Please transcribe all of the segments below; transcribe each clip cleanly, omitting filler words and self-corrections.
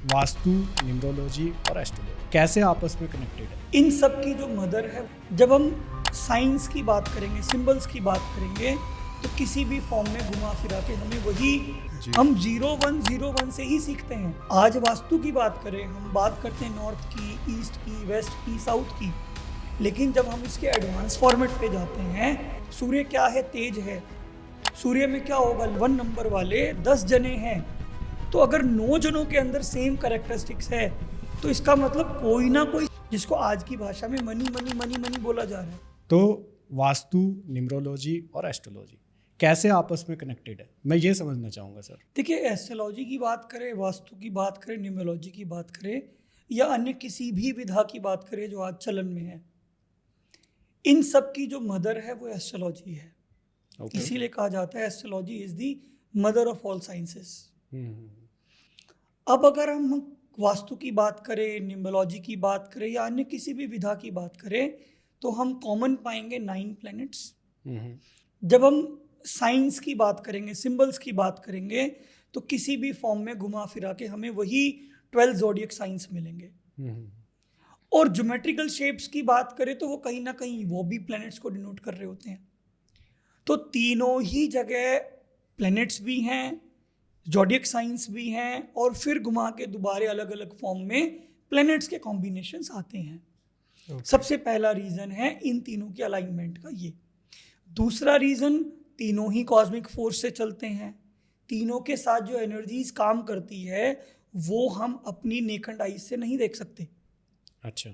Vastu, numerology और astrology कैसे आपस में कनेक्टेड है? इन सब की जो मदर है, जब हम साइंस की बात करेंगे, सिंबल्स की बात करेंगे, तो किसी भी फॉर्म में घुमा फिरा के हमें वही हम 0101 से ही सीखते हैं। आज वास्तु की बात करें, हम बात करते हैं नॉर्थ की, ईस्ट की, वेस्ट की, साउथ की, लेकिन जब हम इसके एडवांस फॉर्मेट पे जाते हैं, सूर्य क्या है? तेज है। सूर्य में क्या होगा? 1 नंबर वाले 10 जने हैं, तो अगर 9 जनों के अंदर सेम कैरेक्टरिस्टिक्स है, तो इसका मतलब कोई ना कोई, जिसको आज की भाषा में मनी मनी मनी मनी बोला जा रहा है। तो वास्तु, न्यूमरोलॉजी और एस्ट्रोलॉजी कैसे आपस में कनेक्टेड है, मैं ये समझना चाहूँगा सर। देखिए, एस्ट्रोलॉजी की बात करें, वास्तु की बात करें, न्यूमरोलॉजी की बात करें, या अन्य किसी भी विधा की बात करें जो आज चलन में है, इन सब की जो मदर है वो एस्ट्रोलॉजी है। इसीलिए कहा जाता है astrology is the mother of all sciences. अब अगर हम वास्तु की बात करें, न्यूमरोलॉजी की बात करें, या अन्य किसी भी विधा की बात करें, तो हम कॉमन पाएंगे 9 प्लैनेट्स। जब हम साइंस की बात करेंगे, सिंबल्स की बात करेंगे, तो किसी भी फॉर्म में घुमा फिरा के हमें वही 12 ज़ोडिएक साइंस मिलेंगे। और ज्योमेट्रिकल शेप्स की बात करें तो वो कहीं ना कहीं वो भी प्लैनेट्स को डिनोट कर रहे होते हैं। तो तीनों ही जगह प्लैनेट्स भी हैं, ज़ोडिएक साइंस भी हैं, और फिर घुमा के दोबारा अलग अलग फॉर्म में प्लैनेट्स के कॉम्बिनेशंस आते हैं। सबसे पहला रीज़न है इन तीनों के अलाइनमेंट का ये। दूसरा रीज़न, तीनों ही कॉस्मिक फोर्स से चलते हैं। तीनों के साथ जो एनर्जीज काम करती है वो हम अपनी नेकेड आईज से नहीं देख सकते। अच्छा,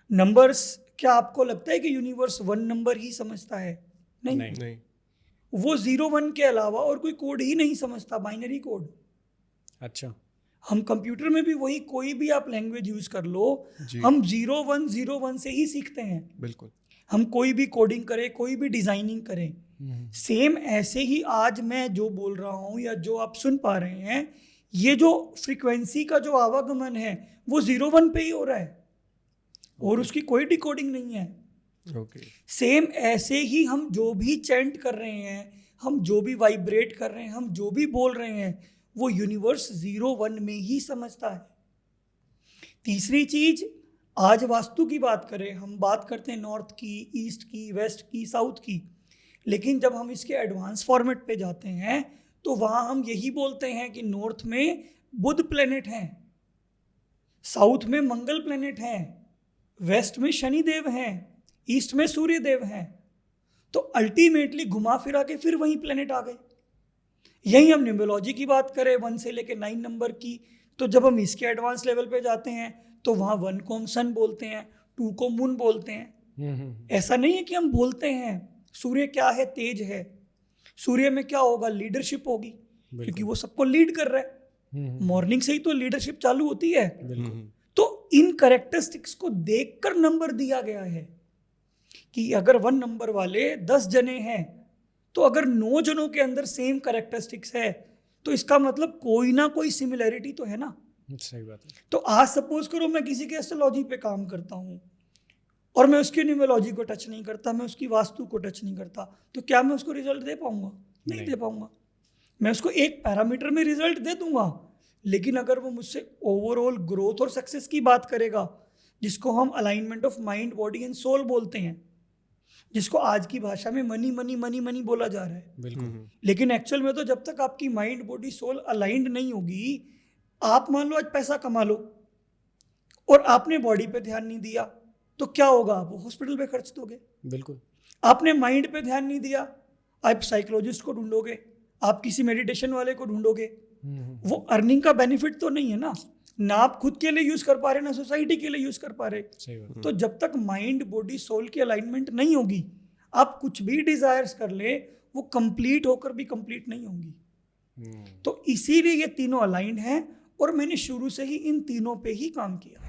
नंबर्स, क्या आपको लगता है कि यूनिवर्स 1 नंबर ही समझता है? नहीं। वो 0-1 के अलावा और कोई कोड ही नहीं समझता, बाइनरी कोड। अच्छा, हम कंप्यूटर में भी वही, कोई भी आप लैंग्वेज यूज कर लो, हम 0101 से ही सीखते हैं। बिल्कुल। हम कोई भी कोडिंग करें, कोई भी डिजाइनिंग करें, सेम ऐसे ही आज मैं जो बोल रहा हूँ या जो आप सुन पा रहे हैं, ये जो फ्रीक्वेंसी का जो आवागमन है वो 01 पे ही हो रहा है, और उसकी कोई डिकोडिंग नहीं है। सेम ऐसे ही हम जो भी चैंट कर रहे हैं, हम जो भी वाइब्रेट कर रहे हैं, हम जो भी बोल रहे हैं, वो यूनिवर्स 01 में ही समझता है। तीसरी चीज, आज वास्तु की बात करें, हम बात करते हैं नॉर्थ की, ईस्ट की, वेस्ट की, साउथ की, लेकिन जब हम इसके एडवांस फॉर्मेट पे जाते हैं तो वहाँ हम यही बोलते हैं कि नॉर्थ में बुध प्लेनेट हैं, साउथ में मंगल प्लेनेट हैं, वेस्ट में शनिदेव हैं, ईस्ट में सूर्य देव हैं। तो अल्टीमेटली घुमा फिरा के फिर वही प्लेनेट आ गए। यही हम न्यूमरोलॉजी की बात करें 1 से लेकर 9 नंबर की, तो जब हम इसके एडवांस लेवल पे जाते हैं तो वहाँ 1 को हम सन बोलते हैं, 2 को मून बोलते हैं। ऐसा नहीं है कि हम बोलते हैं। सूर्य क्या है? तेज है। सूर्य में क्या होगा? लीडरशिप होगी, क्योंकि वो सबको लीड कर रहा है। मॉर्निंग से ही तो लीडरशिप चालू होती है। तो इन कैरेक्टरिस्टिक्स को देखकर नंबर दिया गया है कि अगर 1 नंबर वाले 10 जने हैं, तो अगर 9 जनों के अंदर सेम कैरेक्टरिस्टिक्स है, तो इसका मतलब कोई ना कोई सिमिलैरिटी तो है ना। सही बात है। तो आज सपोज करो मैं किसी के एस्ट्रोलॉजी पे काम करता हूँ और मैं उसकी न्यूमरोलॉजी को टच नहीं करता, मैं उसकी वास्तु को टच नहीं करता, तो क्या मैं उसको रिजल्ट दे पाऊंगा? नहीं दे पाऊंगा। मैं उसको एक पैरामीटर में रिजल्ट दे दूंगा, लेकिन अगर वो मुझसे ओवरऑल ग्रोथ और सक्सेस की बात करेगा, जिसको हम alignment of mind, body and soul बोलते हैं, जिसको आज की भाषा में मनी मनी मनी मनी बोला जा रहा है, बिल्कुल। लेकिन एक्चुअल में तो जब तक आपकी माइंड, बॉडी, सोल अलाइंड नहीं होगी, आप मान लो आज पैसा कमा लो और आपने बॉडी पे ध्यान नहीं दिया, तो क्या होगा? आप हॉस्पिटल पे खर्च दोगे। बिल्कुल। आपने माइंड पे ध्यान नहीं दिया, आप साइकोलॉजिस्ट को ढूंढोगे, आप किसी मेडिटेशन वाले को ढूंढोगे। वो अर्निंग का बेनिफिट तो नहीं है ना आप खुद के लिए यूज कर पा रहे, ना सोसाइटी के लिए यूज कर पा रहे। तो जब तक माइंड, बॉडी, सोल की अलाइनमेंट नहीं होगी, आप कुछ भी डिजायर्स कर ले, वो कंप्लीट होकर भी कंप्लीट नहीं होंगी। तो इसीलिए ये तीनों अलाइंड हैं, और मैंने शुरू से ही इन तीनों पे ही काम किया है।